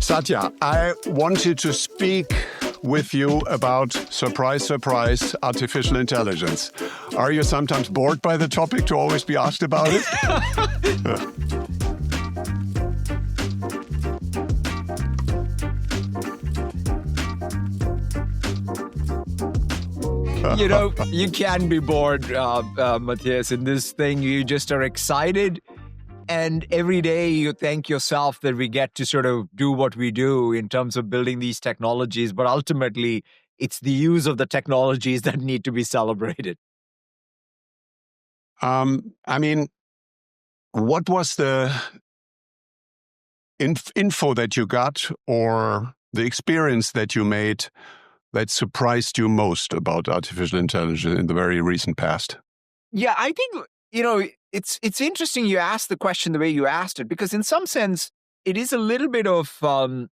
Satya, I wanted to speak with you about, surprise, surprise, artificial intelligence. Are you sometimes bored by the topic to always be asked about it? You know, you can be bored, Matthias, in this thing. You just are excited. And every day you thank yourself that we get to sort of do what we do in terms of building these technologies. But ultimately, it's the use of the technologies that need to be celebrated. I mean, what was the info that you got or the experience that you made that surprised you most about artificial intelligence in the very recent past? Yeah, I think, you know, it's interesting you asked the question the way you asked it, because in some sense, it is a little bit of, when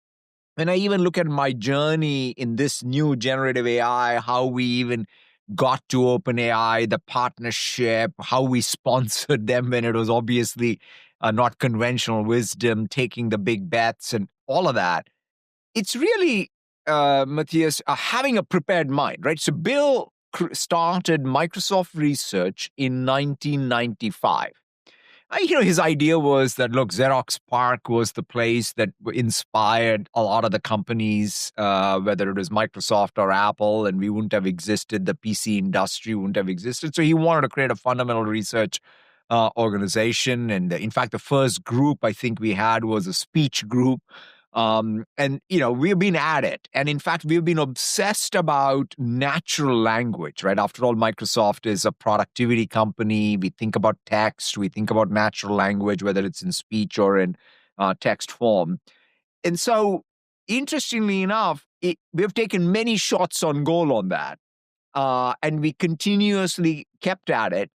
I even look at my journey in this new generative AI, how we even got to OpenAI, the partnership, how we sponsored them when it was obviously not conventional wisdom, taking the big bets and all of that. It's really, Matthias, having a prepared mind, right? So Bill started Microsoft Research in 1995. His idea was that, look, Xerox PARC was the place that inspired a lot of the companies, whether it was Microsoft or Apple, and we wouldn't have existed. The PC industry wouldn't have existed. So he wanted to create a fundamental research organization. And in fact, the first group I think we had was a speech group. We've been at it. And in fact, we've been obsessed about natural language, right? After all, Microsoft is a productivity company. We think about text, we think about natural language, whether it's in speech or in text form. And so, interestingly enough, we've taken many shots on goal on that. And we continuously kept at it.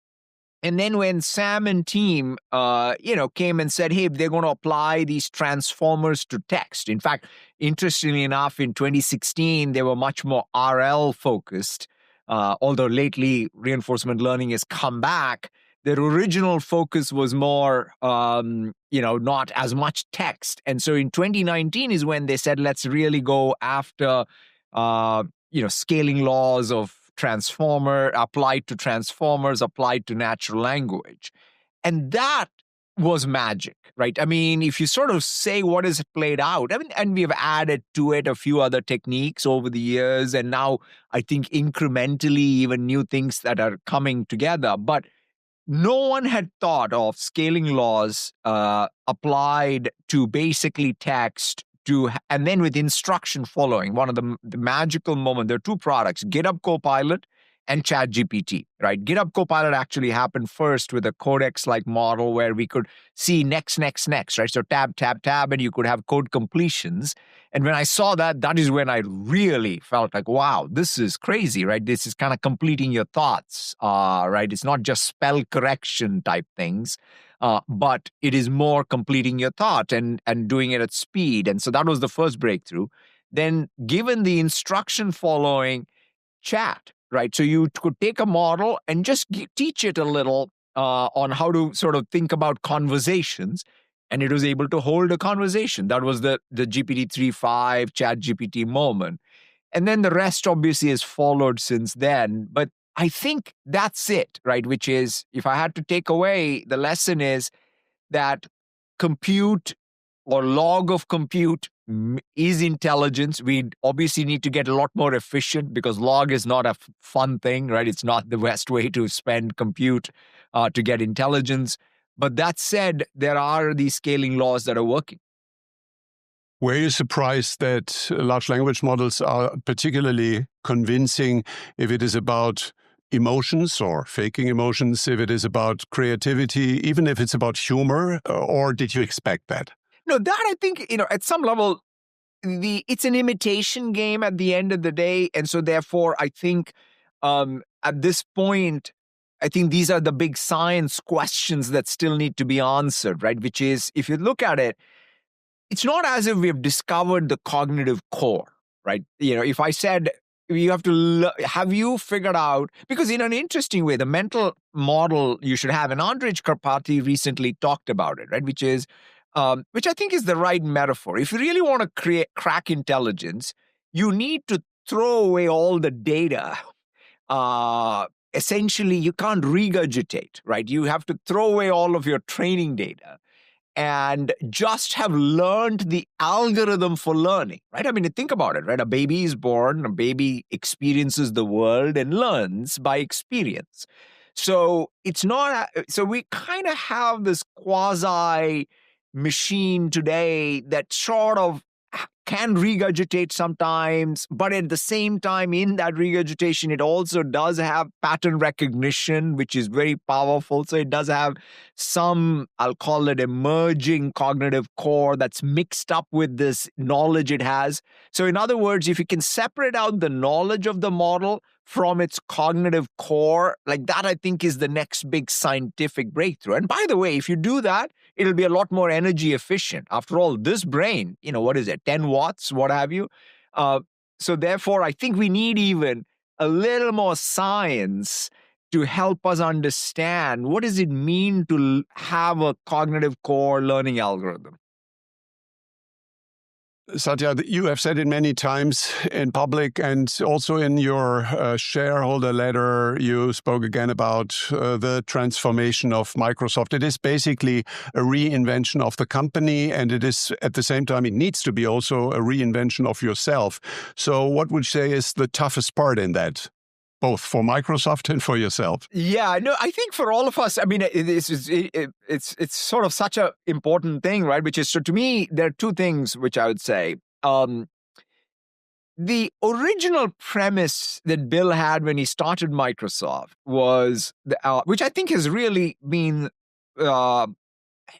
And then when Sam and team, came and said, hey, they're going to apply these transformers to text. In fact, interestingly enough, in 2016, they were much more RL focused. Although lately reinforcement learning has come back, their original focus was more, not as much text. And so in 2019 is when they said, let's really go after, scaling laws of transformer applied to transformers, applied to natural language. And that was magic, right? I mean, if you sort of say what is played out, and we've added to it a few other techniques over the years, and now I think incrementally even new things that are coming together. But no one had thought of scaling laws applied to basically text, and then with instruction following. One of the magical moments, there are two products, GitHub Copilot and ChatGPT, right? GitHub Copilot actually happened first with a codex-like model where we could see next, right? So tab, and you could have code completions. And when I saw that, that is when I really felt like, wow, this is crazy, right? This is kind of completing your thoughts, right? It's not just spell correction type things. But it is more completing your thought and doing it at speed. And so that was the first breakthrough. Then given the instruction following chat, right? So you could take a model and just teach it a little on how to sort of think about conversations. And it was able to hold a conversation. That was the GPT-3.5 ChatGPT moment. And then the rest obviously has followed since then. But I think that's it, right? Which is, if I had to take away, the lesson is that compute or log of compute is intelligence. We obviously need to get a lot more efficient because log is not a fun thing, right? It's not the best way to spend compute to get intelligence. But that said, there are these scaling laws that are working. Were you surprised that large language models are particularly convincing if it is about emotions or faking emotions, if it is about creativity, even if it's about humor, or did you expect that? No, that I think, at some level, it's an imitation game at the end of the day. And so therefore, I think at this point, I think these are the big science questions that still need to be answered, right? Which is, if you look at it, it's not as if we've discovered the cognitive core, right? If I said, have you figured out, because in an interesting way, the mental model you should have, and Andrej Karpathy recently talked about it, right? Which is, which I think is the right metaphor. If you really want to crack intelligence, you need to throw away all the data. Essentially, you can't regurgitate, right? You have to throw away all of your training data and just have learned the algorithm for learning, right? I mean, think about it, right? A baby is born, a baby experiences the world and learns by experience. So it's not, so we kind of have this quasi machine today that sort of can regurgitate sometimes, but at the same time, in that regurgitation, it also does have pattern recognition, which is very powerful. So it does have some, I'll call it emerging cognitive core that's mixed up with this knowledge it has. So in other words, if you can separate out the knowledge of the model from its cognitive core, like that, I think is the next big scientific breakthrough. And by the way, if you do that, it'll be a lot more energy efficient. After all, this brain, what is it, 10 watts, what have you? So therefore, I think we need even a little more science to help us understand what does it mean to have a cognitive core learning algorithm. Satya, you have said it many times in public and also in your shareholder letter, you spoke again about the transformation of Microsoft. It is basically a reinvention of the company, and it is at the same time, it needs to be also a reinvention of yourself. So what would you say is the toughest part in that? Both for Microsoft and for yourself. Yeah, no, I think for all of us, I mean, it's sort of such an important thing, right? Which is, so to me, there are two things which I would say. The original premise that Bill had when he started Microsoft was, which I think has really been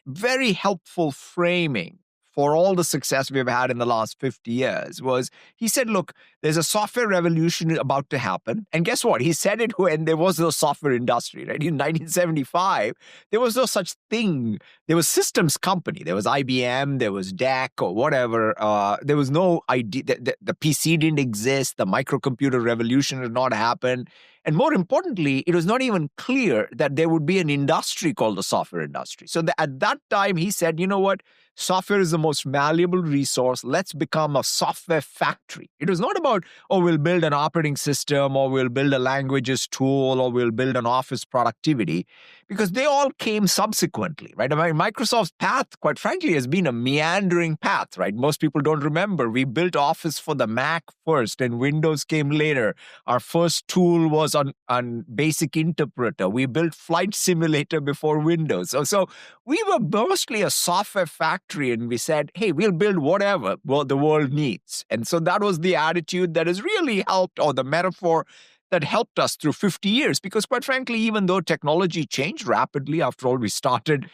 very helpful framing for all the success we've had in the last 50 years, was he said, look, there's a software revolution about to happen. And guess what? He said it when there was no software industry, right? In 1975, there was no such thing. There was systems company. There was IBM, there was DEC or whatever. There was no idea. The PC didn't exist. The microcomputer revolution had not happened. And more importantly, it was not even clear that there would be an industry called the software industry. So at that time, he said, you know what? Software is the most malleable resource. Let's become a software factory. It was not about, oh, we'll build an operating system or we'll build a languages tool or we'll build an office productivity, because they all came subsequently, right? I mean, Microsoft's path, quite frankly, has been a meandering path, right? Most people don't remember. We built Office for the Mac first and Windows came later. Our first tool was on Basic Interpreter. We built Flight Simulator before Windows. So we were mostly a software factory, and we said, hey, we'll build whatever the world needs. And so that was the attitude that has really helped, or the metaphor that helped us through 50 years. Because quite frankly, even though technology changed rapidly, after all, we started,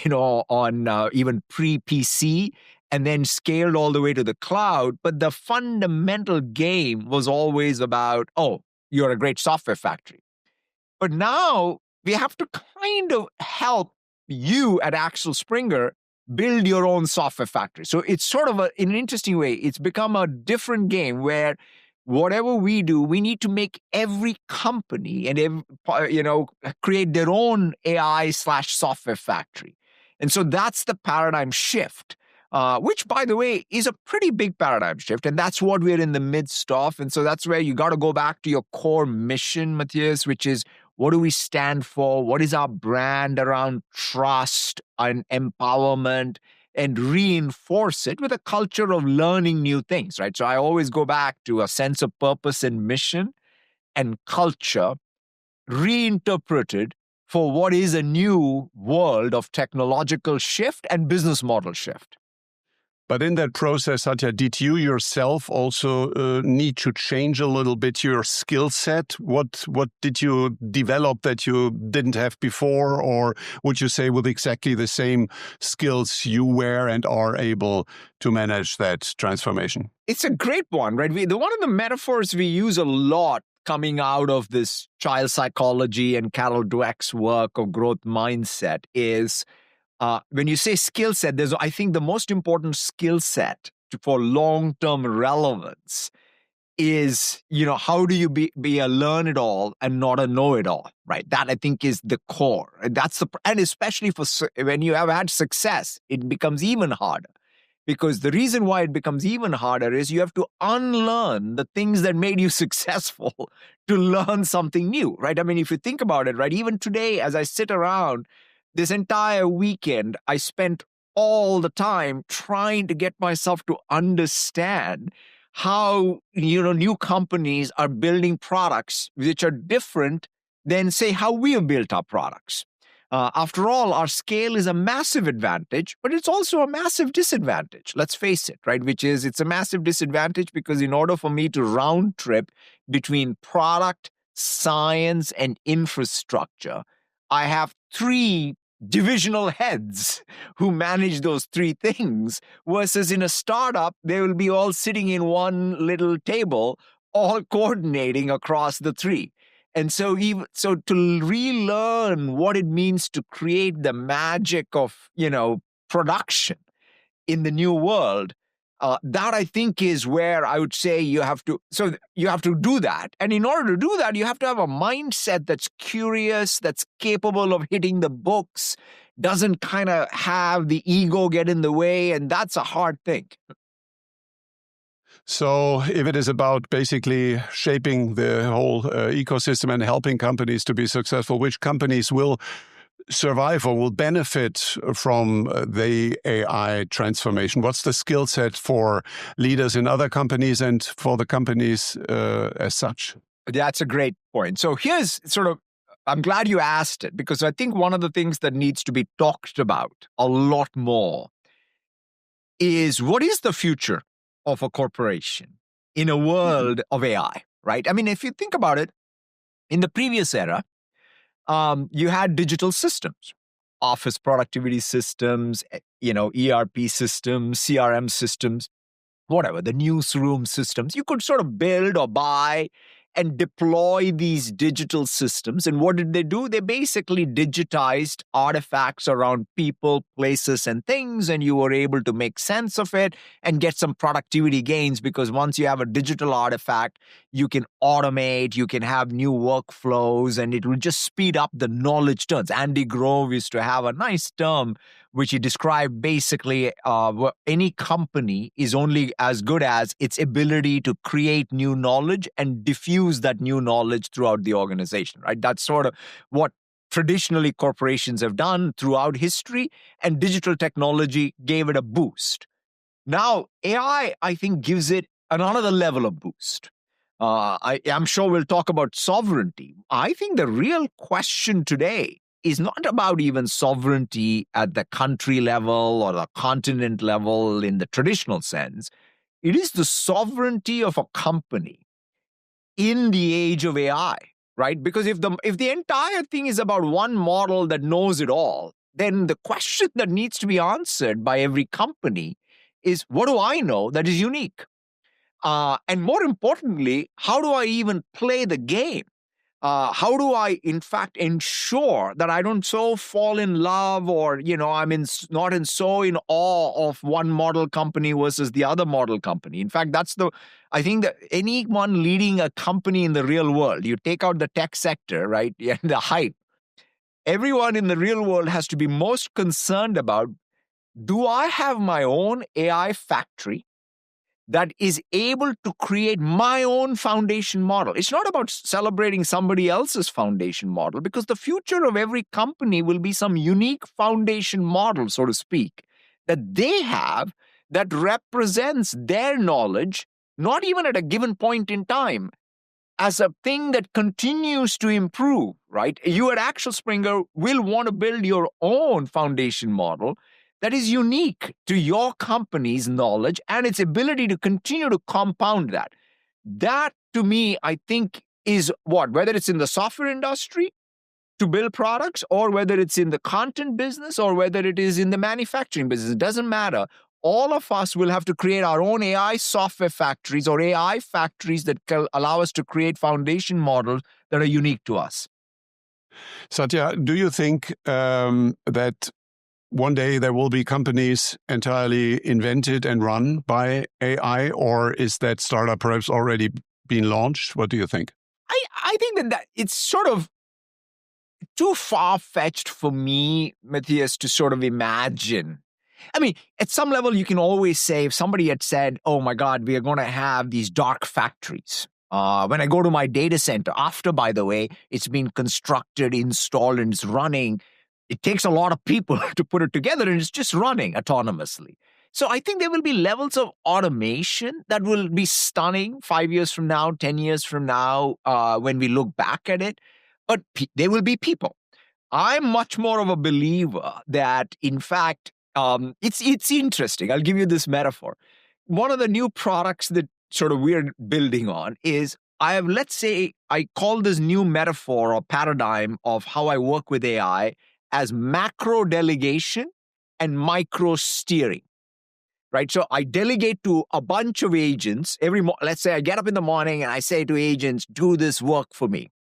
on even pre-PC and then scaled all the way to the cloud. But the fundamental game was always about, oh, you're a great software factory. But now we have to kind of help you at Axel Springer build your own software factory. So it's sort of in an interesting way, it's become a different game where whatever we do, we need to make every company and create their own AI/software factory. And so that's the paradigm shift, which, by the way, is a pretty big paradigm shift. And that's what we're in the midst of. And so that's where you got to go back to your core mission, Matthias, which is, what do we stand for? What is our brand around trust and empowerment? And reinforce it with a culture of learning new things, right? So I always go back to a sense of purpose and mission and culture reinterpreted for what is a new world of technological shift and business model shift. But in that process, Satya, did you yourself also need to change a little bit your skill set? What did you develop that you didn't have before? Or would you say with exactly the same skills you were and are able to manage that transformation? It's a great one, right? One of the metaphors we use a lot coming out of this child psychology and Carol Dweck's work of growth mindset is, when you say skill set, I think the most important skill set for long-term relevance is, how do you be a learn-it-all and not a know-it-all, right? That I think is the core. And and especially when you have had success, it becomes even harder. Because the reason why it becomes even harder is you have to unlearn the things that made you successful to learn something new, right? I mean, if you think about it, right, even today, as I sit around, this entire weekend, I spent all the time trying to get myself to understand how, new companies are building products which are different than, say, how we have built our products. After all, our scale is a massive advantage, but it's also a massive disadvantage. Let's face it, right? Which is, it's a massive disadvantage because in order for me to round trip between product, science, and infrastructure, I have 3 divisional heads who manage those 3 things, versus in a startup, they will be all sitting in one little table, all coordinating across the 3. And so to relearn what it means to create the magic of, production in the new world, that I think is where I would say you have to do that. And in order to do that, you have to have a mindset that's curious, that's capable of hitting the books, doesn't kind of have the ego get in the way. And that's a hard thing. So if it is about basically shaping the whole ecosystem and helping companies to be successful, which companies will survive or will benefit from the AI transformation? What's the skill set for leaders in other companies and for the companies as such? That's a great point. So here's I'm glad you asked it, because I think one of the things that needs to be talked about a lot more is, what is the future of a corporation in a world of AI, right? I mean, if you think about it, in the previous era, you had digital systems, office productivity systems, ERP systems, CRM systems, whatever, the newsroom systems. You could sort of build or buy and deploy these digital systems. And what did they do? They basically digitized artifacts around people, places, and things, and you were able to make sense of it and get some productivity gains, because once you have a digital artifact, you can automate, you can have new workflows, and it will just speed up the knowledge turns. Andy Grove used to have a nice term which he described basically, any company is only as good as its ability to create new knowledge and diffuse that new knowledge throughout the organization, right? That's sort of what traditionally corporations have done throughout history, and digital technology gave it a boost. Now, AI, I think, gives it another level of boost. I'm sure we'll talk about sovereignty. I think the real question today is not about even sovereignty at the country level or the continent level in the traditional sense. It is the sovereignty of a company in the age of AI, right? Because if the entire thing is about one model that knows it all, then the question that needs to be answered by every company is, what do I know that is unique? And more importantly, how do I even play the game? How do I, in fact, ensure that I don't so fall in love, or, I'm not so in awe of one model company versus the other model company? In fact, I think that anyone leading a company in the real world, you take out the tech sector, right, and the hype, everyone in the real world has to be most concerned about, do I have my own AI factory that is able to create my own foundation model? It's not about celebrating somebody else's foundation model, because the future of every company will be some unique foundation model, so to speak, that they have that represents their knowledge, not even at a given point in time, as a thing that continues to improve, right? You at Axel Springer will want to build your own foundation model that is unique to your company's knowledge and its ability to continue to compound that. That, to me, I think is whether it's in the software industry to build products, or whether it's in the content business, or whether it is in the manufacturing business, it doesn't matter. All of us will have to create our own AI software factories, or AI factories that can allow us to create foundation models that are unique to us. Satya, do you think that one day there will be companies entirely invented and run by AI, or is that startup perhaps already been launched? What do you think? I think that it's sort of too far-fetched for me, Matthias, to sort of imagine. I mean, at some level, you can always say, if somebody had said, oh my God, we are going to have these dark factories. When I go to my data center, after, by the way, it's been constructed, installed, and it's running, it takes a lot of people to put it together, and it's just running autonomously. So I think there will be levels of automation that will be stunning 5 years from now, 10 years from now, when we look back at it. But there will be people. I'm much more of a believer that, in fact, it's interesting. I'll give you this metaphor. One of the new products that sort of we're building on is let's say I call this new metaphor or paradigm of how I work with AI as macro delegation and micro steering. Right. So I delegate to a bunch of agents let's say I get up in the morning and I say to agents, do this work for me.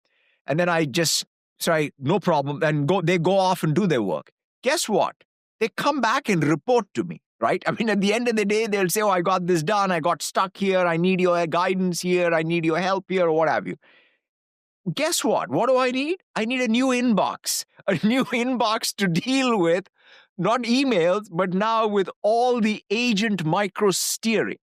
And then I just say, no problem. And they go off and do their work. Guess what? They come back and report to me, right? I mean, at the end of the day, they'll say, oh, I got this done. I got stuck here. I need your guidance here. I need your help here, or what have you. Guess what? What do I need? I need a new inbox to deal with, not emails, but now with all the agent micro steering.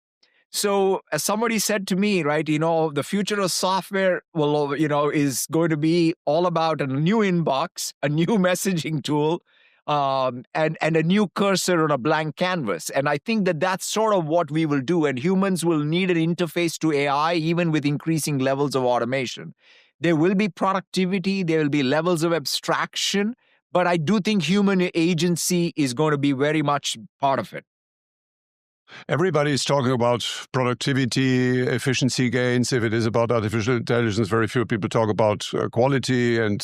So as somebody said to me, right, the future of software is going to be all about a new inbox, a new messaging tool, and a new cursor on a blank canvas. And I think that that's sort of what we will do. And humans will need an interface to AI, even with increasing levels of automation. There will be productivity. There will be levels of abstraction. But I do think human agency is going to be very much part of it. Everybody's talking about productivity, efficiency gains. If it is about artificial intelligence, very few people talk about quality and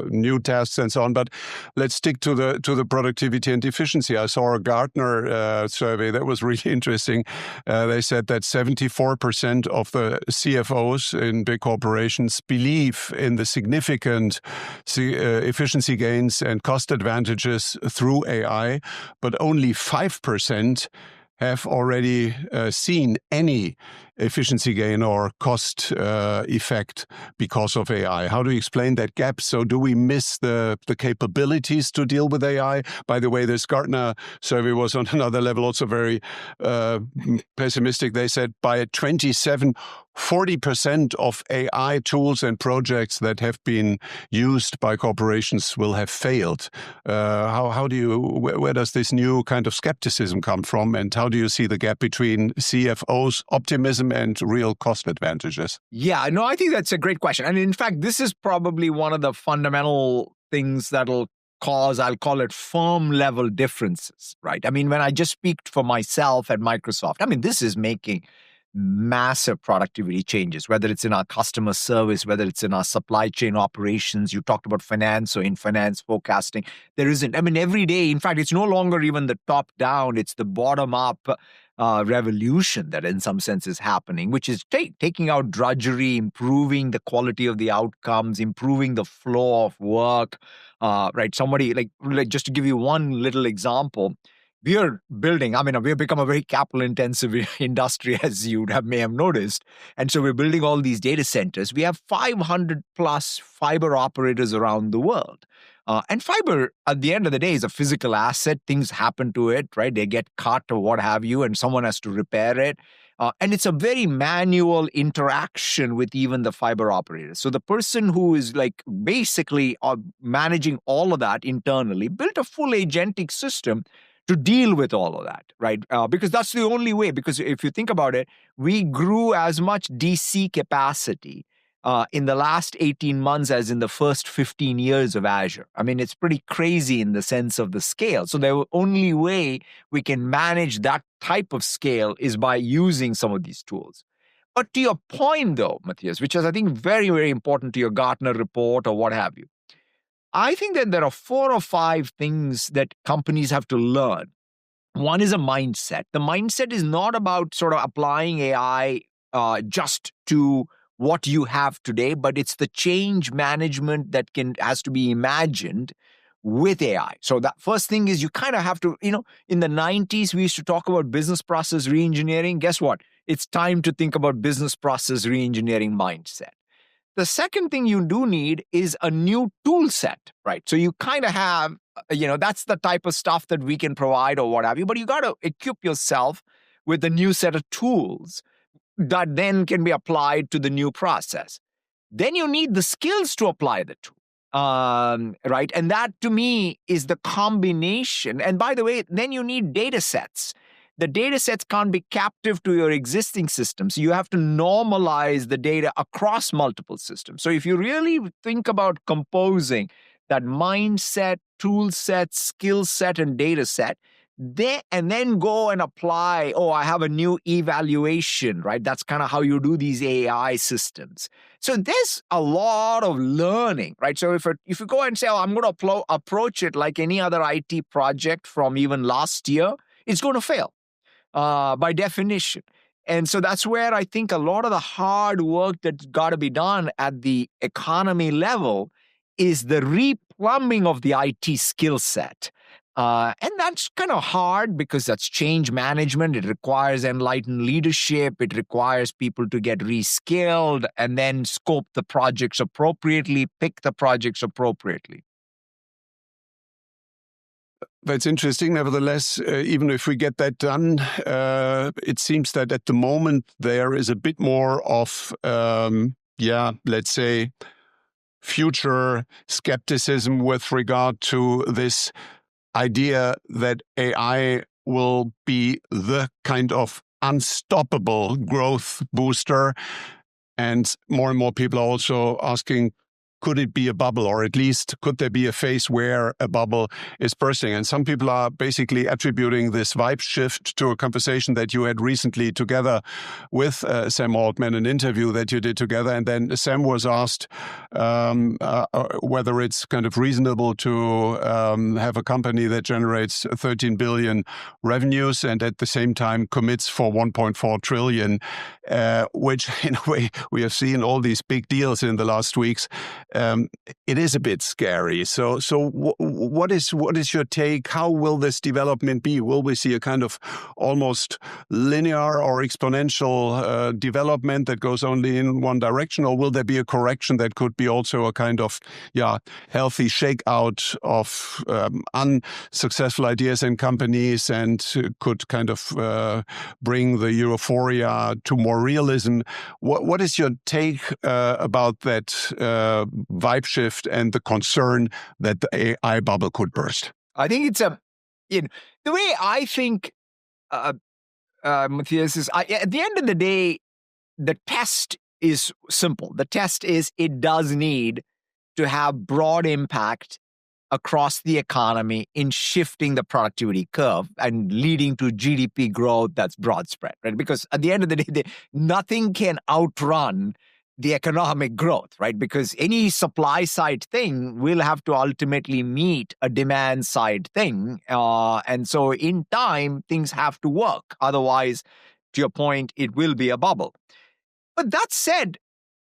new tasks and so on. But let's stick to the productivity and efficiency. I saw a Gartner survey that was really interesting. They said that 74% of the CFOs in big corporations believe in the significant efficiency gains and cost advantages through AI, but only 5% have already seen any efficiency gain or cost effect because of AI. How do you explain that gap? So do we miss the capabilities to deal with AI? By the way, this Gartner survey was on another level, also very pessimistic. They said by 27, 40% of AI tools and projects that have been used by corporations will have failed. Where does this new kind of skepticism come from? And how do you see the gap between CFOs' optimism and real cost advantages? Yeah, no, I think that's a great question. And in fact, this is probably one of the fundamental things that'll cause, I'll call it firm level differences, right? I mean, when I just speak for myself at Microsoft, I mean, this is making massive productivity changes, whether it's in our customer service, whether it's in our supply chain operations. You talked about finance, so in finance forecasting, there isn't, I mean, every day, in fact, it's no longer even the top down, it's the bottom up revolution that in some sense is happening, which is taking out drudgery, improving the quality of the outcomes, improving the flow of work, right? Somebody like just to give you one little example, we are building, we've become a very capital intensive industry, as you may have noticed. And so we're building all these data centers. We have 500 plus fiber operators around the world. And fiber, at the end of the day, is a physical asset. Things happen to it, right? They get cut or what have you, and someone has to repair it. And it's a very manual interaction with even the fiber operators. So the person who is like basically managing all of that internally built a full agentic system to deal with all of that, right? Because that's the only way. Because if you think about it, we grew as much DC capacity in the last 18 months as in the first 15 years of Azure. I mean, it's pretty crazy in the sense of the scale. So the only way we can manage that type of scale is by using some of these tools. But to your point, though, Matthias, which is, I think, very, very important to your Gartner report or what have you, I think that there are 4 or 5 things that companies have to learn. One is a mindset. The mindset is not about sort of applying AI just to what you have today, but it's the change management that has to be imagined with AI. So that first thing is you kind of have to, in the 90s, we used to talk about business process reengineering. Guess what? it's time to think about business process reengineering mindset. The second thing you do need is a new tool set, right? So you kind of have, that's the type of stuff that we can provide or what have you, but you got to equip yourself with a new set of tools that then can be applied to the new process. Then you need the skills to apply the tool. Right? And that to me is the combination. And by the way, then you need data sets. The data sets can't be captive to your existing systems. You have to normalize the data across multiple systems. So if you really think about composing that mindset, tool set, skill set, and data set, then go and apply, I have a new evaluation, right? That's kind of how you do these AI systems. So there's a lot of learning, right? So if you go and say, I'm going to approach it like any other IT project from even last year, it's going to fail by definition. And so that's where I think a lot of the hard work that's got to be done at the economy level is the replumbing of the IT skill set. And that's kind of hard because that's change management. It requires enlightened leadership. It requires people to get reskilled and then scope the projects appropriately, pick the projects appropriately. That's interesting. Nevertheless, even if we get that done, it seems that at the moment there is a bit more of, let's say, future skepticism with regard to this idea that AI will be the kind of unstoppable growth booster. And more people are also asking, could it be a bubble, or at least could there be a phase where a bubble is bursting? And some people are basically attributing this vibe shift to a conversation that you had recently together with Sam Altman, an interview that you did together. And then Sam was asked whether it's kind of reasonable to have a company that generates 13 billion revenues and at the same time commits for 1.4 trillion, which in a way we have seen all these big deals in the last weeks. It is a bit scary. So what is your take? How will this development be? Will we see a kind of almost linear or exponential development that goes only in one direction, or will there be a correction that could be also a kind of healthy shakeout of unsuccessful ideas and companies, and could kind of bring the euphoria to more realism? What is your take about that vibe shift and the concern that the AI bubble could burst? I think it's the way I think, Matthias, is at the end of the day, the test is simple. The test is it does need to have broad impact across the economy in shifting the productivity curve and leading to GDP growth that's broad spread, right? Because at the end of the day, nothing can outrun the economic growth, right? Because any supply side thing will have to ultimately meet a demand side thing. And so in time, things have to work. Otherwise, to your point, it will be a bubble. But that said,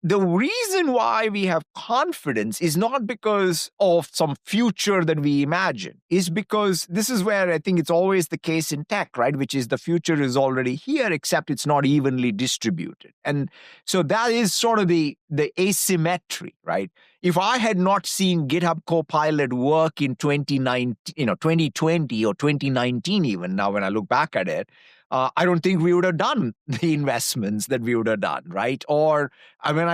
the reason why we have confidence is not because of some future that we imagine, is because this is where I think it's always the case in tech, right? Which is the future is already here, except it's not evenly distributed. And so that is sort of the asymmetry, right? If I had not seen GitHub Copilot work in 2020 or 2019 even, now when I look back at it, I don't think we would have done the investments that we would have done, right? Or, I mean,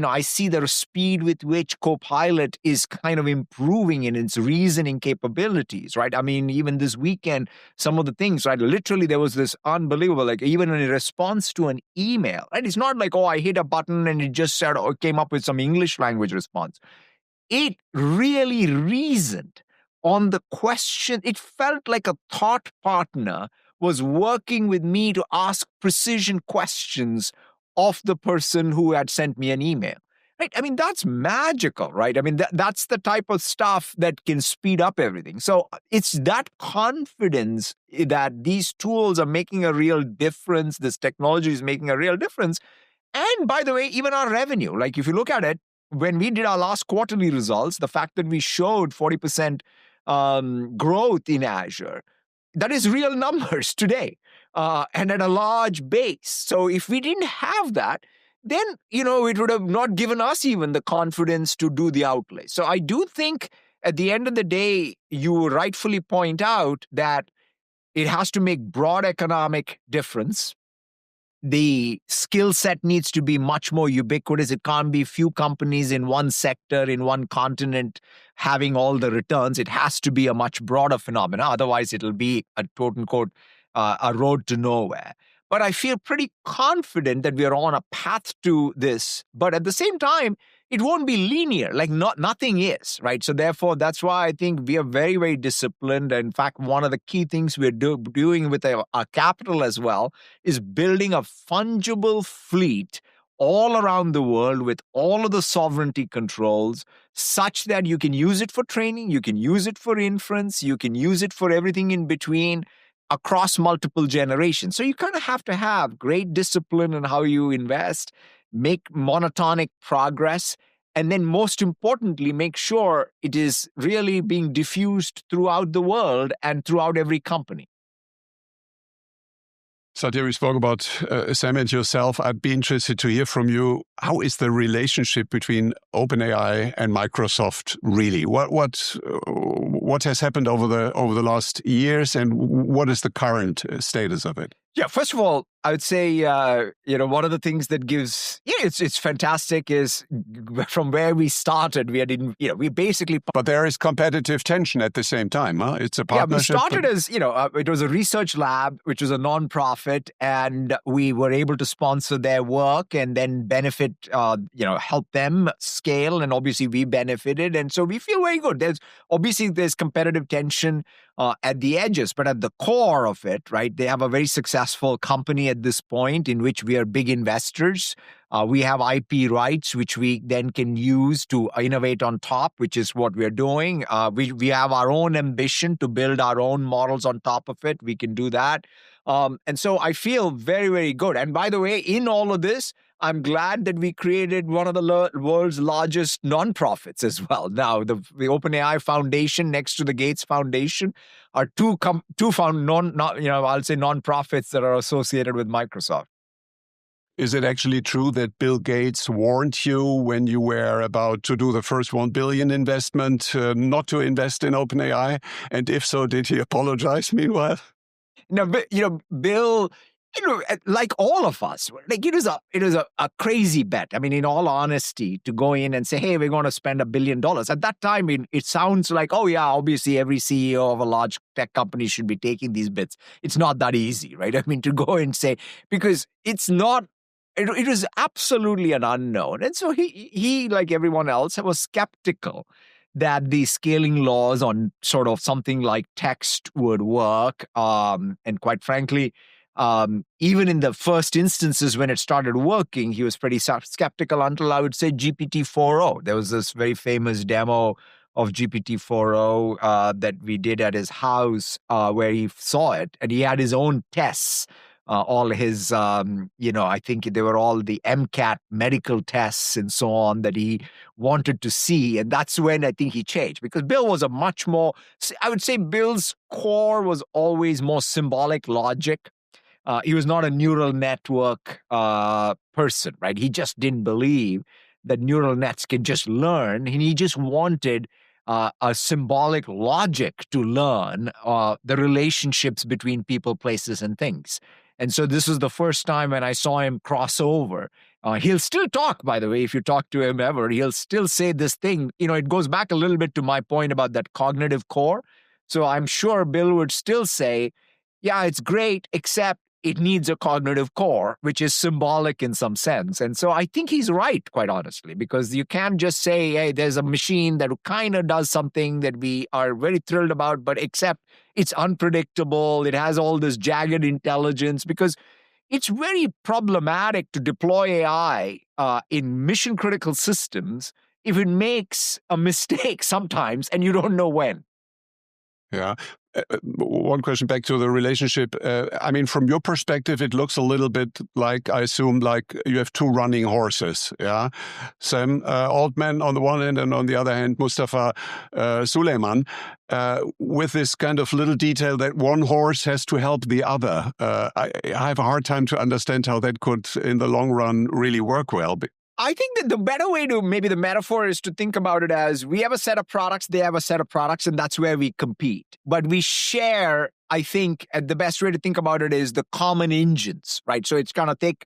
I see the speed with which Copilot is kind of improving in its reasoning capabilities, right? I mean, even this weekend, some of the things, right? Literally, there was this unbelievable, like even in response to an email, right? It's not like, I hit a button and it just said, or came up with some English language response. It really reasoned on the question. It felt like a thought partner was working with me to ask precision questions of the person who had sent me an email. Right? I mean, that's magical, right? I mean, that's the type of stuff that can speed up everything. So it's that confidence that these tools are making a real difference. This technology is making a real difference. And by the way, even our revenue, like if you look at it, when we did our last quarterly results, the fact that we showed 40% growth in Azure, that is real numbers today, and at a large base. So if we didn't have that, then, it would have not given us even the confidence to do the outlay. So I do think at the end of the day, you rightfully point out that it has to make broad economic difference. The skill set needs to be much more ubiquitous. It can't be few companies in one sector, in one continent, having all the returns. It has to be a much broader phenomena. Otherwise, it'll be a quote unquote a road to nowhere. But I feel pretty confident that we are on a path to this. But at the same time, it won't be linear, like nothing is, right? So therefore, that's why I think we are very, very disciplined. In fact, one of the key things we're doing with our capital as well is building a fungible fleet all around the world with all of the sovereignty controls, such that you can use it for training, you can use it for inference, you can use it for everything in between across multiple generations. So you kind of have to have great discipline in how you invest, make monotonic progress, and then most importantly, make sure it is really being diffused throughout the world and throughout every company. Satya, we spoke about Sam and yourself. I'd be interested to hear from you. How is the relationship between OpenAI and Microsoft really? What has happened over the last years, and what is the current status of it? Yeah, first of all, I would say, one of the things that gives, it's fantastic is from where we started, we basically. But there is competitive tension at the same time, huh? It's a partnership. Yeah, we started as, it was a research lab, which was a nonprofit, and we were able to sponsor their work and then benefit, help them scale, and obviously we benefited. And so we feel very good. There's competitive tension at the edges, but at the core of it, right, they have a very successful company at this point in which we are big investors. We have IP rights, which we then can use to innovate on top, which is what we're doing. We have our own ambition to build our own models on top of it. We can do that. And so I feel very, very good. And by the way, in all of this, I'm glad that we created one of the world's largest nonprofits as well. Now, the OpenAI Foundation next to the Gates Foundation are two nonprofits that are associated with Microsoft. Is it actually true that Bill Gates warned you when you were about to do the first $1 billion investment not to invest in OpenAI? And if so, did he apologize meanwhile? No, but, Bill, like all of us, like it was a crazy bet. I mean, in all honesty, to go in and say, hey, we're going to spend $1 billion. At that time, it sounds like, oh yeah, obviously every CEO of a large tech company should be taking these bets. It's not that easy, right? I mean, to go and say, because it's not, it was absolutely an unknown. And so he, like everyone else, was skeptical that the scaling laws on sort of something like text would work. And quite frankly, even in the first instances when it started working, he was pretty skeptical until I would say GPT-4o. There was this very famous demo of GPT-4o that we did at his house where he saw it, and he had his own tests. All his, I think they were all the MCAT medical tests and so on that he wanted to see. And that's when I think he changed, because Bill was a much more, I would say Bill's core was always more symbolic logic. He was not a neural network person, right? He just didn't believe that neural nets can just learn. And he just wanted a symbolic logic to learn the relationships between people, places, and things. And so this was the first time when I saw him cross over. He'll still talk, by the way, if you talk to him ever, he'll still say this thing. It goes back a little bit to my point about that cognitive core. So I'm sure Bill would still say, yeah, it's great, except it needs a cognitive core, which is symbolic in some sense. And so I think he's right, quite honestly, because you can't just say, hey, there's a machine that kind of does something that we are very thrilled about, but except it's unpredictable. It has all this jagged intelligence, because it's very problematic to deploy AI in mission critical systems if it makes a mistake sometimes and you don't know when. Yeah. One question back to the relationship. I mean, from your perspective, it looks a little bit like, I assume, like you have two running horses. Yeah, Sam Altman on the one hand, and on the other hand, Mustafa Suleyman, with this kind of little detail that one horse has to help the other. I have a hard time to understand how that could, in the long run, really work well. I think that the better way to, maybe the metaphor is to think about it as we have a set of products, they have a set of products, and that's where we compete. But we share, I think, the best way to think about it is the common engines, right? So it's going to take,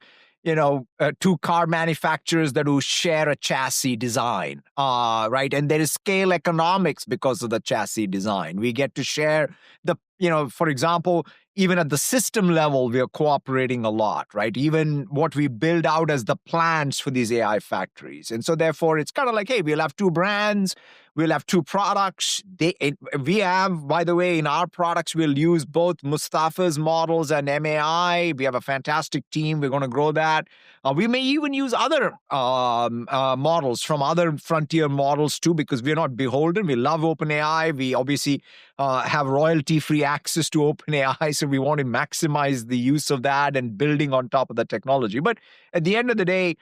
two car manufacturers that will share a chassis design, right? And there is scale economics because of the chassis design. We get to share for example, even at the system level, we are cooperating a lot, right? Even what we build out as the plans for these AI factories. And so therefore, it's kind of like, hey, we'll have two brands, we'll have two products. We have, by the way, in our products, we'll use both Mustafa's models and MAI. We have a fantastic team. We're going to grow that. We may even use other models from other frontier models too, because we're not beholden. We love OpenAI. We obviously have royalty-free access to OpenAI, so we want to maximize the use of that and building on top of the technology. But at the end of the day,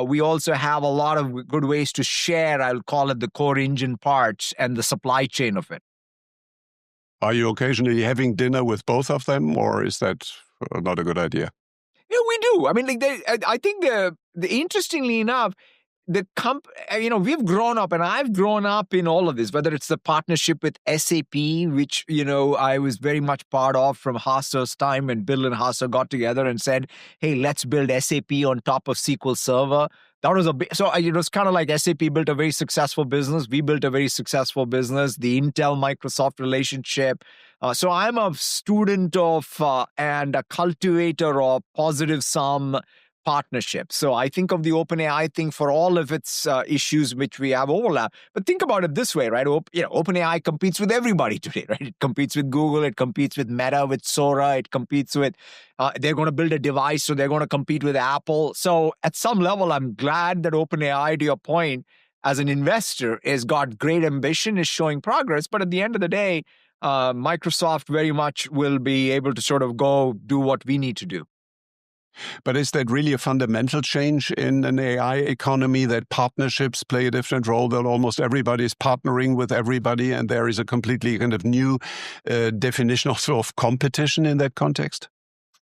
we also have a lot of good ways to share, I'll call it the core engine parts and the supply chain of it. Are you occasionally having dinner with both of them, or is that not a good idea? Yeah, we do. I mean, I think interestingly enough, we've grown up, and I've grown up in all of this, whether it's the partnership with SAP, which, I was very much part of from Haser's time, when Bill and Haser got together and said, hey, let's build SAP on top of SQL Server. That was it was kind of like SAP built a very successful business. We built a very successful business, the Intel-Microsoft relationship. So I'm a student of and a cultivator of positive sum partnership. So I think of the OpenAI thing for all of its issues which we have overlap. But think about it this way, right? OpenAI competes with everybody today, right? It competes with Google, it competes with Meta, with Sora, it competes with, they're going to build a device, so they're going to compete with Apple. So at some level, I'm glad that OpenAI, to your point, as an investor, has got great ambition, is showing progress. But at the end of the day, Microsoft very much will be able to sort of go do what we need to do. But is that really a fundamental change in an AI economy, that partnerships play a different role, that almost everybody is partnering with everybody, and there is a completely kind of new definition also of competition in that context?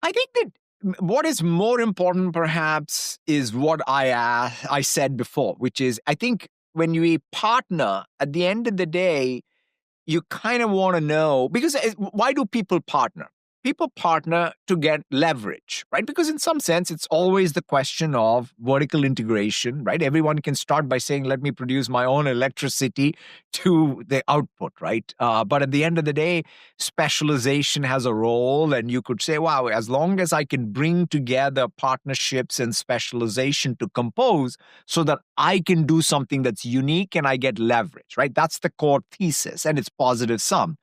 I think that what is more important, perhaps, is what I said before, which is, I think when you partner, at the end of the day, you kind of want to know, because why do people partner? People partner to get leverage, right? Because in some sense, it's always the question of vertical integration, right? Everyone can start by saying, let me produce my own electricity to the output, right? But at the end of the day, specialization has a role. And you could say, wow, as long as I can bring together partnerships and specialization to compose so that I can do something that's unique and I get leverage, right? That's the core thesis, and it's positive sum.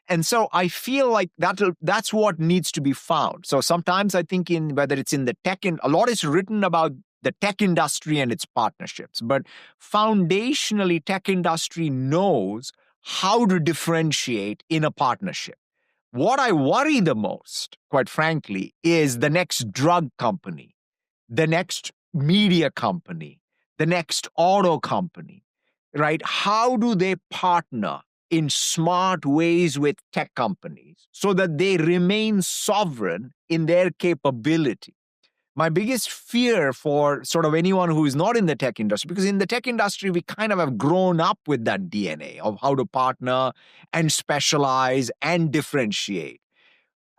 And so I feel like that's what needs to be found. So sometimes I think whether it's in the tech, a lot is written about the tech industry and its partnerships. But foundationally, tech industry knows how to differentiate in a partnership. What I worry the most, quite frankly, is the next drug company, the next media company, the next auto company, right? How do they partner in smart ways with tech companies so that they remain sovereign in their capability? My biggest fear for sort of anyone who is not in the tech industry, because in the tech industry, we kind of have grown up with that DNA of how to partner and specialize and differentiate.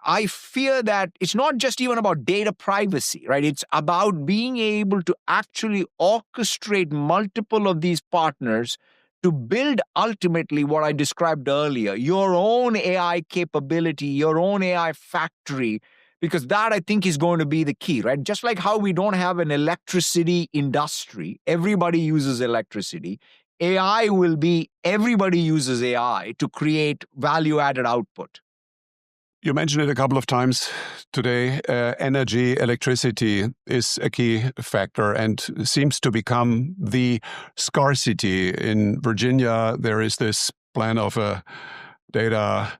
I fear that it's not just even about data privacy, right? It's about being able to actually orchestrate multiple of these partners to build ultimately what I described earlier, your own AI capability, your own AI factory, because that I think is going to be the key, right? Just like how we don't have an electricity industry, everybody uses electricity. AI will be everybody uses AI to create value-added output. You mentioned it a couple of times today. Energy, electricity is a key factor and seems to become the scarcity. In Virginia, there is this plan of a data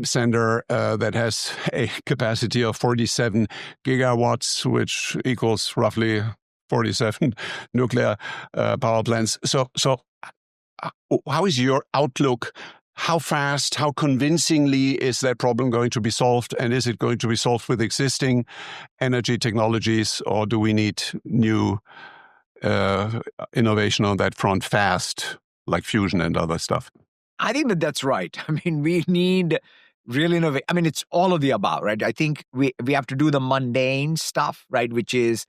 center that has a capacity of 47 gigawatts, which equals roughly 47 nuclear power plants. So how is your outlook? How fast, how convincingly is that problem going to be solved? And is it going to be solved with existing energy technologies, or do we need new innovation on that front fast, like fusion and other stuff? I think that that's right. I mean, we need real innovation. I mean, it's all of the above, right? I think we have to do the mundane stuff, right? Which is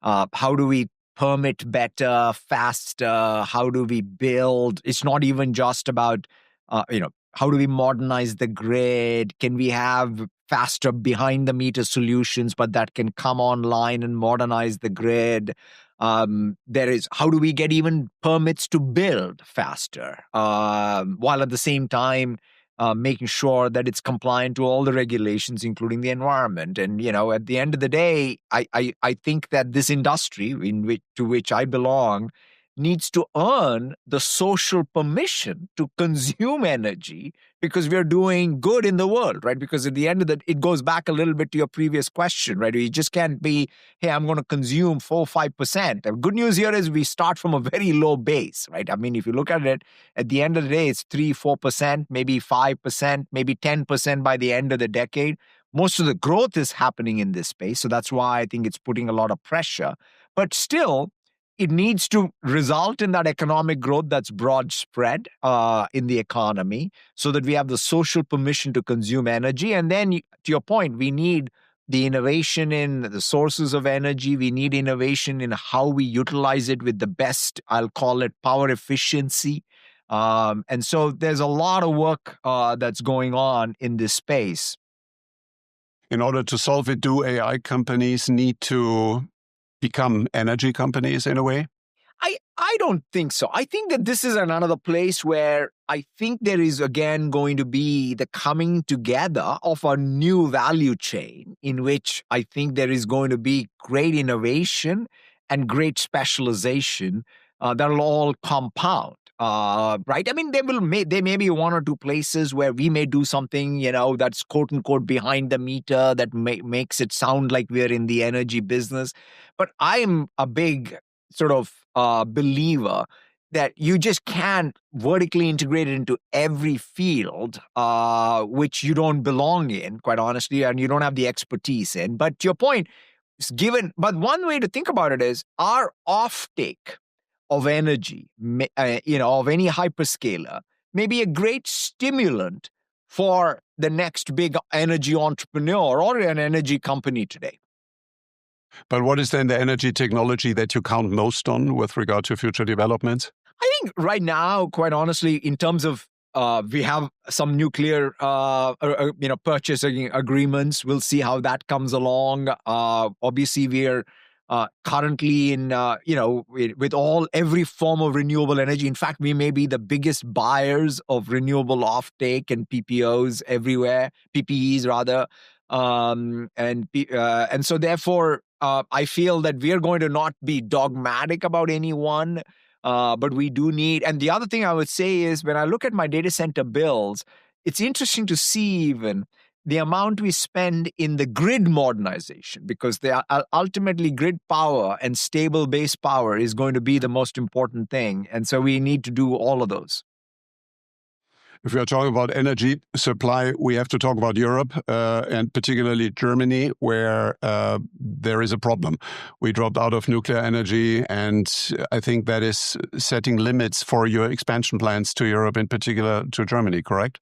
how do we permit better, faster? How do we build? It's not even just about, how do we modernize the grid? Can we have faster behind the meter solutions, but that can come online and modernize the grid? There is how do we get even permits to build faster, while at the same time making sure that it's compliant to all the regulations, including the environment. And at the end of the day, I think that this industry to which I belong needs to earn the social permission to consume energy because we're doing good in the world, right? Because at the end of it goes back a little bit to your previous question, right? You just can't be, hey, I'm going to consume 4-5%. The good news here is we start from a very low base, right? I mean, if you look at it, at the end of the day, it's 3-4%, maybe 5%, maybe 10% by the end of the decade. Most of the growth is happening in this space. So that's why I think it's putting a lot of pressure. But still, it needs to result in that economic growth that's broad spread in the economy so that we have the social permission to consume energy. And then, to your point, we need the innovation in the sources of energy. We need innovation in how we utilize it with the best, I'll call it, power efficiency. And so there's a lot of work that's going on in this space. In order to solve it, do AI companies need to become energy companies in a way? I don't think so. I think that this is another place where I think there is again going to be the coming together of a new value chain in which I think there is going to be great innovation and great specialization that'll all compound. Right? I mean, there may be one or two places where we may do something, that's quote unquote behind the meter that makes it sound like we're in the energy business. But I'm a big sort of believer that you just can't vertically integrate it into every field, which you don't belong in, quite honestly, and you don't have the expertise in. But to your point, but one way to think about it is our offtake of energy, of any hyperscaler, may be a great stimulant for the next big energy entrepreneur or an energy company today. But what is then the energy technology that you count most on with regard to future developments? I think right now, quite honestly, in terms of we have some nuclear, purchasing agreements. We'll see how that comes along. Obviously, we're currently in, with every form of renewable energy. In fact, we may be the biggest buyers of renewable offtake and PPOs everywhere, PPEs rather. And so therefore, I feel that we are going to not be dogmatic about any one, but we do need. And the other thing I would say is when I look at my data center bills, it's interesting to see even the amount we spend in the grid modernization, because they are ultimately grid power and stable base power is going to be the most important thing. And so we need to do all of those. If we are talking about energy supply, we have to talk about Europe and particularly Germany, where there is a problem. We dropped out of nuclear energy, and I think that is setting limits for your expansion plans to Europe, in particular to Germany, correct?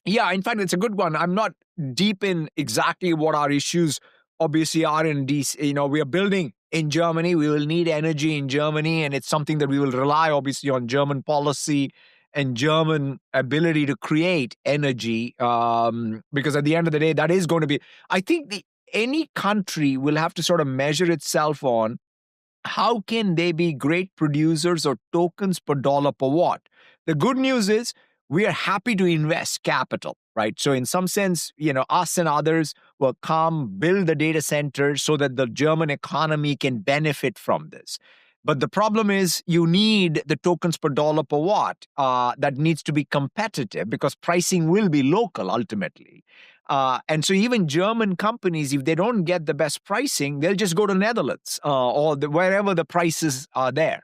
Yeah, in fact, it's a good one. I'm not deep in exactly what our issues obviously are in DC. We are building in Germany. We will need energy in Germany, and it's something that we will rely obviously on German policy and German ability to create energy, because at the end of the day, that is going to be, I think any country will have to sort of measure itself on how can they be great producers or tokens per dollar per watt. The good news is we are happy to invest capital, right? So in some sense, us and others will come build the data centers so that the German economy can benefit from this. But the problem is you need the tokens per dollar per watt that needs to be competitive because pricing will be local ultimately. And so even German companies, if they don't get the best pricing, they'll just go to Netherlands or wherever the prices are there.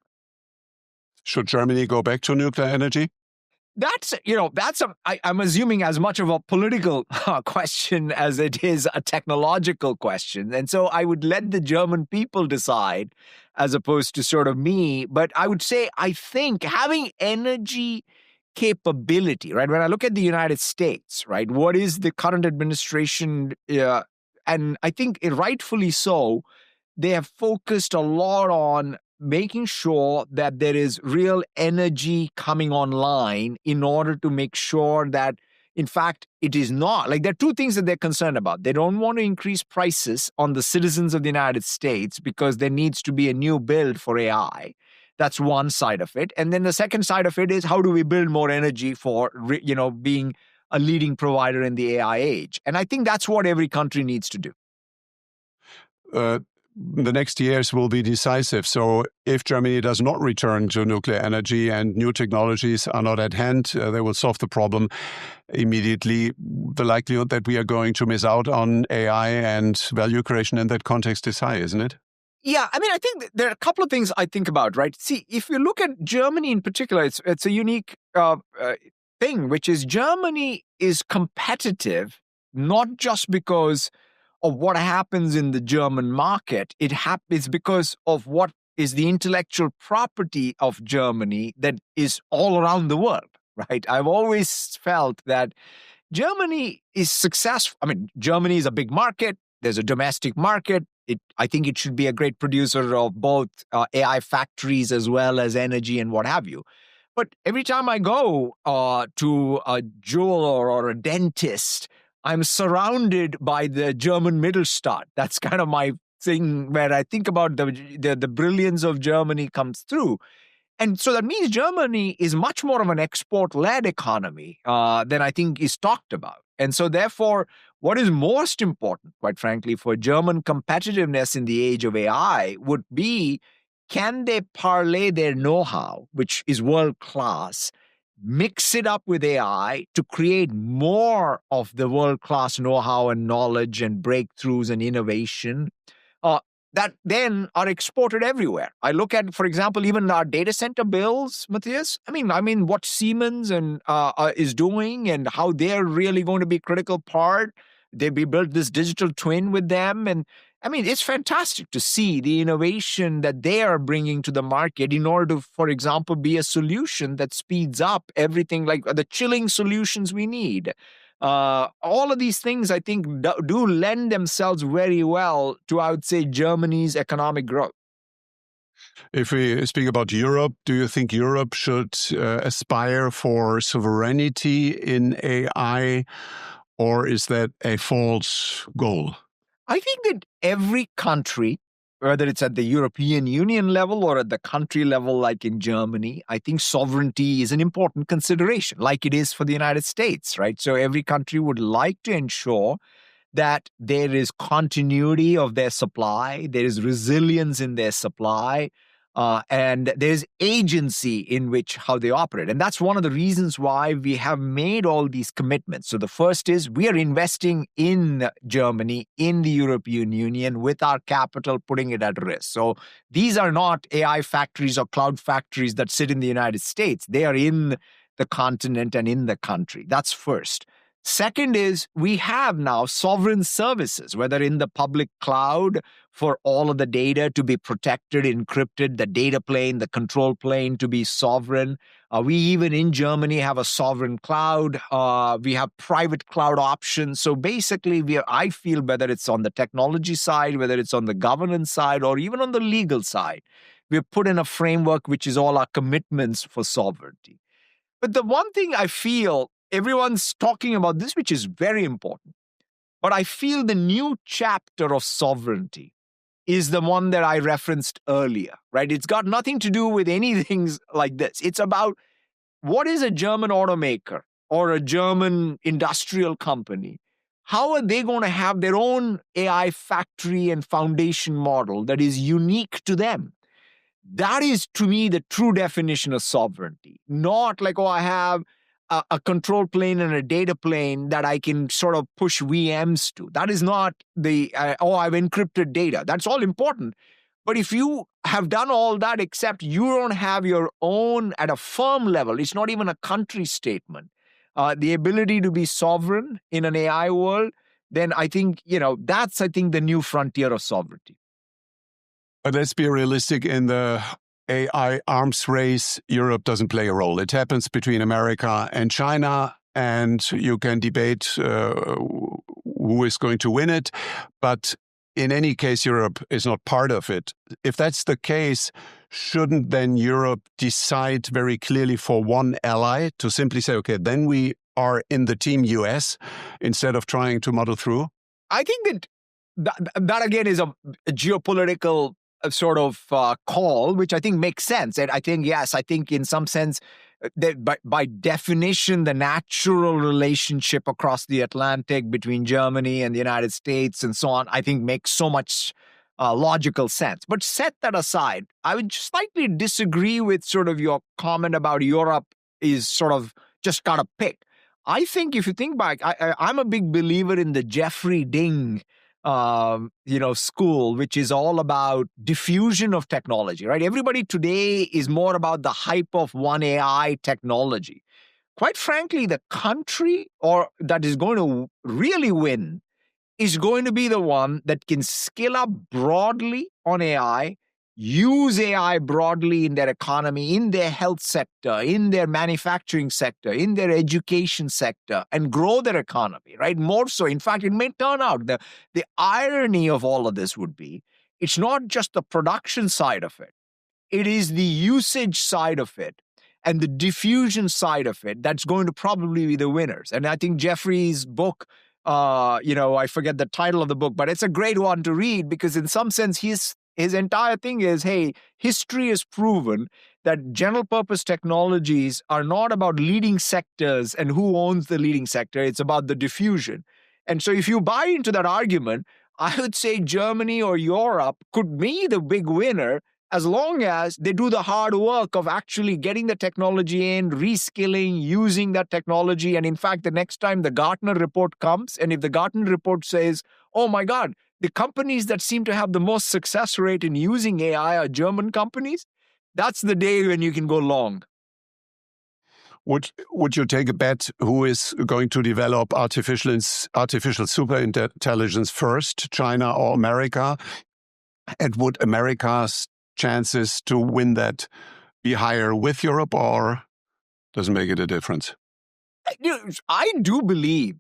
Should Germany go back to nuclear energy? I'm assuming as much of a political question as it is a technological question. And so I would let the German people decide as opposed to sort of me. But I would say, I think having energy capability, right? When I look at the United States, right, what is the current administration? And I think rightfully so, they have focused a lot on making sure that there is real energy coming online in order to make sure that, in fact, it is not like there are two things that they're concerned about. They don't want to increase prices on the citizens of the United States because there needs to be a new build for AI. That's one side of it. And then the second side of it is how do we build more energy for, being a leading provider in the AI age? And I think that's what every country needs to do. The next years will be decisive. So if Germany does not return to nuclear energy and new technologies are not at hand, they will solve the problem immediately. The likelihood that we are going to miss out on AI and value creation in that context is high, isn't it? Yeah, I mean, I think there are a couple of things I think about, right? See, if you look at Germany in particular, it's a unique thing, which is Germany is competitive, not just because of what happens in the German market. It's because of what is the intellectual property of Germany that is all around the world, right? I've always felt that Germany is successful. I mean, Germany is a big market. There's a domestic market. I think it should be a great producer of both AI factories as well as energy and what have you. But every time I go to a jeweler or a dentist, I'm surrounded by the German Mittelstand. That's kind of my thing where I think about the brilliance of Germany comes through. And so that means Germany is much more of an export-led economy than I think is talked about. And so therefore, what is most important, quite frankly, for German competitiveness in the age of AI would be, can they parlay their know-how, which is world-class, mix it up with AI to create more of the world-class know-how and knowledge and breakthroughs and innovation that then are exported everywhere. I look at, for example, even our data center bills, Matthias. I mean, what Siemens is doing and how they're really going to be a critical part. We built this digital twin with them. And I mean, it's fantastic to see the innovation that they are bringing to the market in order to, for example, be a solution that speeds up everything like the chilling solutions we need. All of these things, I think, do lend themselves very well to, I would say, Germany's economic growth. If we speak about Europe, do you think Europe should aspire for sovereignty in AI, or is that a false goal? I think that every country, whether it's at the European Union level or at the country level, like in Germany, I think sovereignty is an important consideration, like it is for the United States, right? So every country would like to ensure that there is continuity of their supply, there is resilience in their supply, and there's agency in which how they operate. And that's one of the reasons why we have made all these commitments. So the first is we are investing in Germany, in the European Union with our capital, putting it at risk. So these are not AI factories or cloud factories that sit in the United States. They are in the continent and in the country. That's first. Second is we have now sovereign services, whether in the public cloud for all of the data to be protected, encrypted, the data plane, the control plane to be sovereign. We even in Germany have a sovereign cloud. We have private cloud options. So basically, I feel whether it's on the technology side, whether it's on the governance side, or even on the legal side, we've put in a framework which is all our commitments for sovereignty. But the one thing I feel everyone's talking about this, which is very important. But I feel the new chapter of sovereignty is the one that I referenced earlier, right? It's got nothing to do with anything like this. It's about what is a German automaker or a German industrial company? How are they going to have their own AI factory and foundation model that is unique to them? That is, to me, the true definition of sovereignty. Not like, oh, I have a control plane and a data plane that I can sort of push VMs to. That is not the, I've encrypted data. That's all important. But if you have done all that, except you don't have your own at a firm level, it's not even a country statement, the ability to be sovereign in an AI world, then I think, that's, I think, the new frontier of sovereignty. But let's be realistic. In the AI arms race, Europe doesn't play a role. It happens between America and China, and you can debate who is going to win it. But in any case, Europe is not part of it. If that's the case, shouldn't then Europe decide very clearly for one ally to simply say, okay, then we are in the team US instead of trying to muddle through? I think that again is a geopolitical sort of call, which I think makes sense. And I think, yes, I think in some sense, that by definition, the natural relationship across the Atlantic between Germany and the United States and so on, I think makes so much logical sense. But set that aside, I would slightly disagree with sort of your comment about Europe is sort of just got to pick. I think if you think back, I'm a big believer in the Jeffrey Ding school, which is all about diffusion of technology, right? Everybody today is more about the hype of one AI technology. Quite frankly, the country that is going to really win is going to be the one that can scale up broadly on AI, use AI broadly in their economy, in their health sector, in their manufacturing sector, in their education sector, and grow their economy, right? More so. In fact, it may turn out the irony of all of this would be, it's not just the production side of it. It is the usage side of it and the diffusion side of it that's going to probably be the winners. And I think Jeffrey's book, I forget the title of the book, but it's a great one to read because in some sense, his entire thing is, hey, history has proven that general purpose technologies are not about leading sectors and who owns the leading sector. It's about the diffusion. And so if you buy into that argument, I would say Germany or Europe could be the big winner as long as they do the hard work of actually getting the technology in, reskilling, using that technology. And in fact, the next time the Gartner report comes, and if the Gartner report says, oh my God, the companies that seem to have the most success rate in using AI are German companies, that's the day when you can go long. Would you take a bet who is going to develop artificial superintelligence first, China or America? And would America's chances to win that be higher with Europe, or doesn't make it a difference? I do believe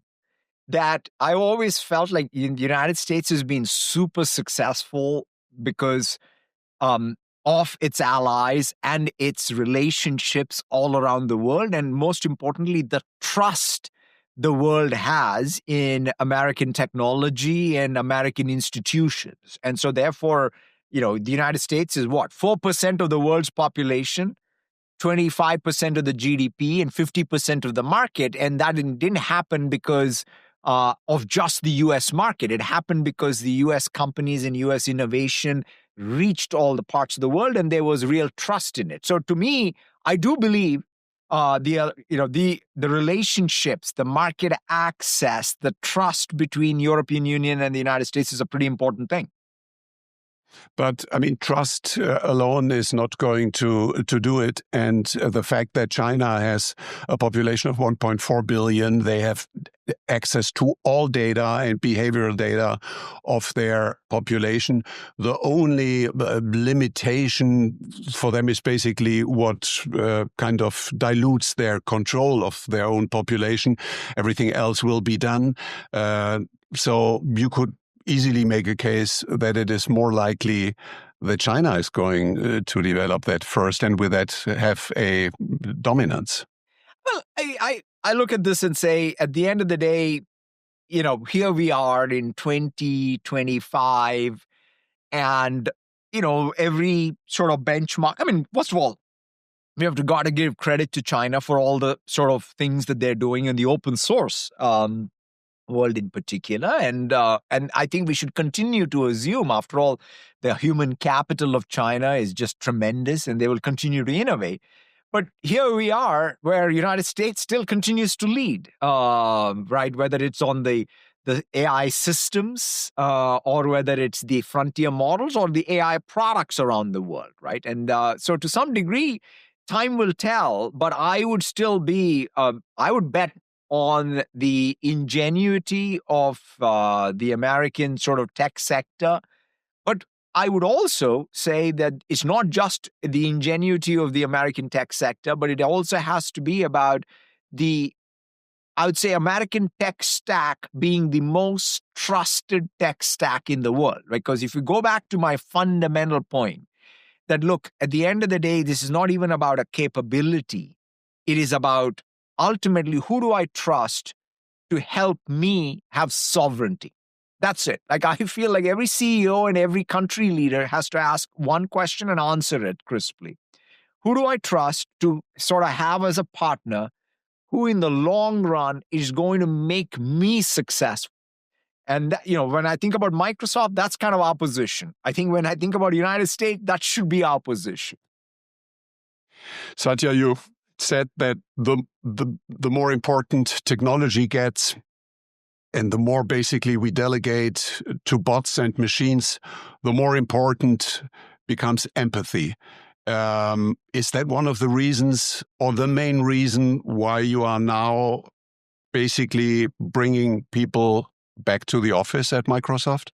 that I always felt like the United States has been super successful because of its allies and its relationships all around the world. And most importantly, the trust the world has in American technology and American institutions. And so therefore, the United States is what? 4% of the world's population, 25% of the GDP, and 50% of the market. And that didn't happen because of just the US market. It happened because the US companies and US innovation reached all the parts of the world and there was real trust in it. So to me, I do believe the relationships, the market access, the trust between European Union and the United States is a pretty important thing. But I mean, trust alone is not going to do it. And the fact that China has a population of 1.4 billion, they have access to all data and behavioral data of their population. The only limitation for them is basically what kind of dilutes their control of their own population. Everything else will be done. So you could easily make a case that it is more likely that China is going to develop that first and with that have a dominance. Well, I look at this and say, at the end of the day, here we are in 2025 and, every sort of benchmark. I mean, first of all, we have got to give credit to China for all the sort of things that they're doing in the open source world in particular. And I think we should continue to assume, after all, the human capital of China is just tremendous and they will continue to innovate. But here we are, where United States still continues to lead, right? Whether it's on the AI systems, or whether it's the frontier models or the AI products around the world, right? And so to some degree, time will tell, but I would still be, I would bet on the ingenuity of the American sort of tech sector. But I would also say that it's not just the ingenuity of the American tech sector, but it also has to be about the, I would say, American tech stack being the most trusted tech stack in the world. Right? Because if you go back to my fundamental point, that look, at the end of the day, this is not even about a capability. It is about ultimately, who do I trust to help me have sovereignty? That's it. Like, I feel like every CEO and every country leader has to ask one question and answer it crisply. Who do I trust to sort of have as a partner who in the long run is going to make me successful? And that, when I think about Microsoft, that's kind of our position. I think when I think about United States, that should be our position. Satya, you said that the more important technology gets, and the more basically we delegate to bots and machines, the more important becomes empathy. Is that one of the reasons, or the main reason, why you are now basically bringing people back to the office at Microsoft?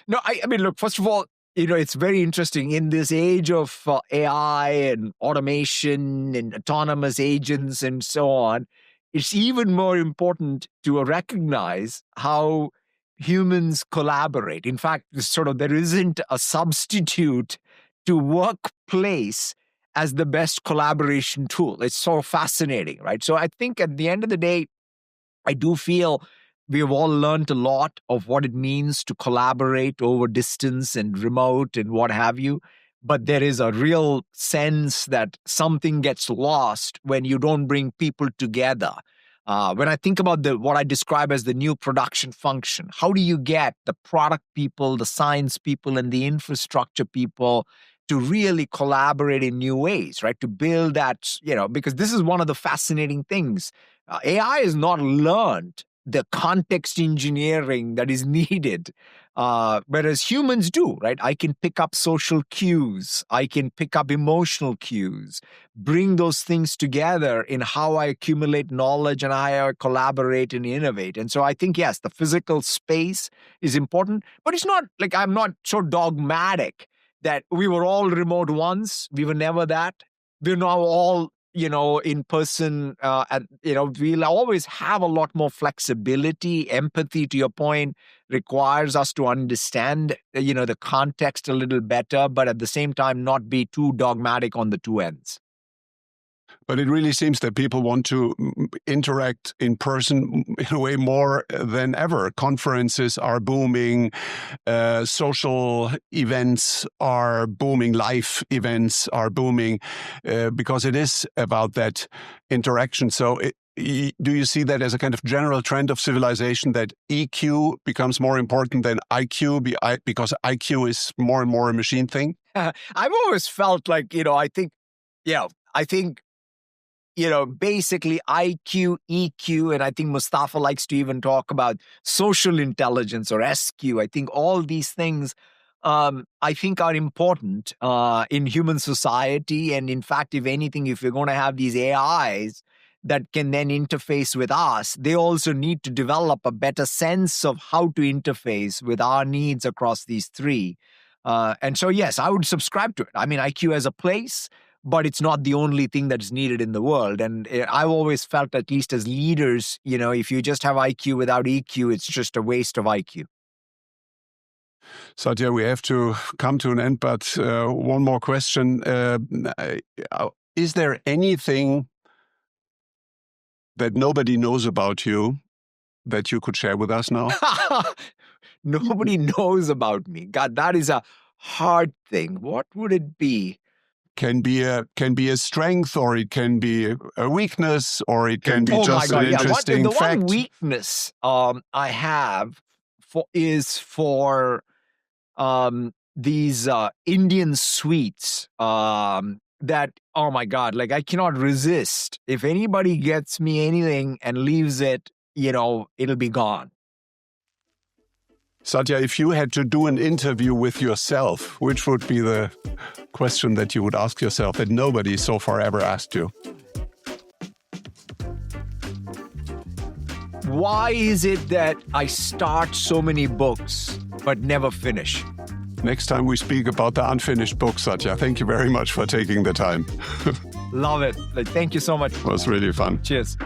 No, I mean, look, first of all, it's very interesting in this age of AI and automation and autonomous agents and so on. It's even more important to recognize how humans collaborate. In fact, there isn't a substitute to workplace as the best collaboration tool. It's so fascinating, right? So I think at the end of the day, I do feel we have all learned a lot of what it means to collaborate over distance and remote and what have you. But there is a real sense that something gets lost when you don't bring people together. When I think about what I describe as the new production function, how do you get the product people, the science people, and the infrastructure people to really collaborate in new ways, right? To build that, because this is one of the fascinating things. AI is not learned the context engineering that is needed, whereas humans do, right? I can pick up social cues. I can pick up emotional cues, bring those things together in how I accumulate knowledge and how I collaborate and innovate. And so I think, yes, the physical space is important, but it's not like I'm not so dogmatic that we were all remote once. We were never that. We're now all in person, and we'll always have a lot more flexibility. Empathy, to your point, requires us to understand, the context a little better, but at the same time, not be too dogmatic on the two ends. But it really seems that people want to interact in person in a way more than ever. Conferences are booming, social events are booming, live events are booming, because it is about that interaction. So do you see that as a kind of general trend of civilization, that EQ becomes more important than IQ because IQ is more and more a machine thing? I've always felt like, I think basically IQ, EQ, and I think Mustafa likes to even talk about social intelligence or SQ. I think all these things, I think, are important in human society. And in fact, if anything, if you're going to have these AIs that can then interface with us, they also need to develop a better sense of how to interface with our needs across these three. And so, yes, I would subscribe to it. I mean, IQ has a place, but it's not the only thing that's needed in the world. And I've always felt, at least as leaders, if you just have IQ without EQ, it's just a waste of IQ. Satya, we have to come to an end, but one more question. Is there anything that nobody knows about you that you could share with us now? Nobody knows about me. God, that is a hard thing. What would it be? can be a strength, or it can be a weakness, or it can be just an interesting fact. One weakness I have is for these Indian sweets that, oh my God, like I cannot resist. If anybody gets me anything and leaves it, it'll be gone. Satya, if you had to do an interview with yourself, which would be the question that you would ask yourself that nobody so far ever asked you? Why is it that I start so many books but never finish? Next time we speak about the unfinished book, Satya. Thank you very much for taking the time. Love it. Thank you so much. It was really fun. Cheers.